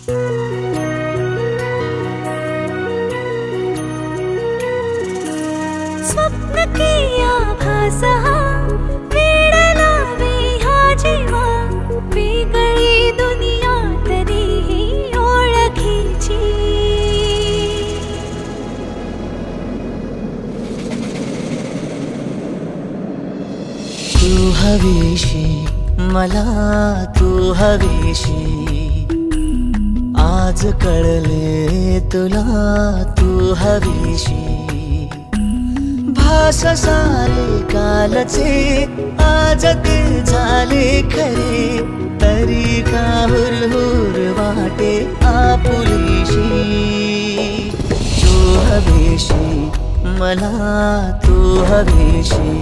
स्वप्न की आभास हा वेड लावे हा जेव्हा वेगळी दुनिया तरीही ओळखीची तू हवीशी मला तू हवीशी आज कळले तुला तू हवीशी भास सारे कालचे आज ते झाले खरे तरी का हुरहुर वाटे आपुलीशी तू हवीशी मला तू हवीशी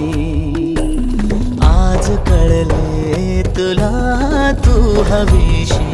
आज कळले तुला तू हवीशी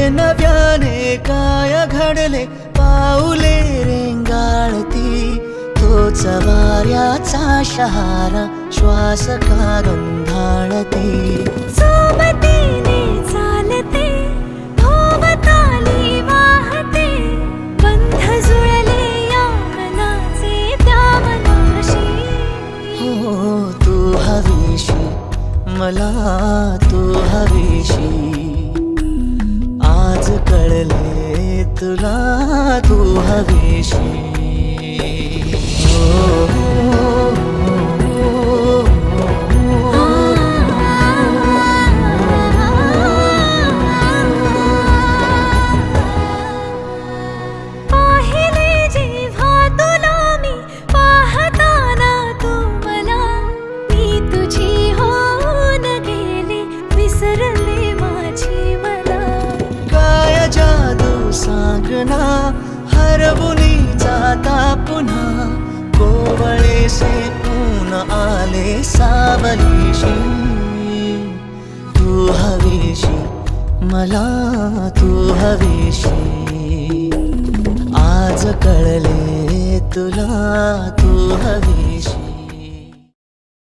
नव्याने काय घडले पाऊले रेंगाळती तोच वाऱ्याचा शहारा श्वास का गंधाळते सोबतीने चालते भोवताली वाहते बंध जुळले या मनाचे त्या मनाशी हो तू हवीशी मला तू हवीशी आज कळले तुला तू हवीशी पाहिले जेव्हा तुला मी पाहताना तू मला मी तुझी होऊन गेले विसरले माझी मला काय जादू सांगना हरवुनी जाता पुन्हा कोवळे से ऊन आले सावलीशी तू हवीशी मला तू हवीशी आज कळले तुला तू हवीशी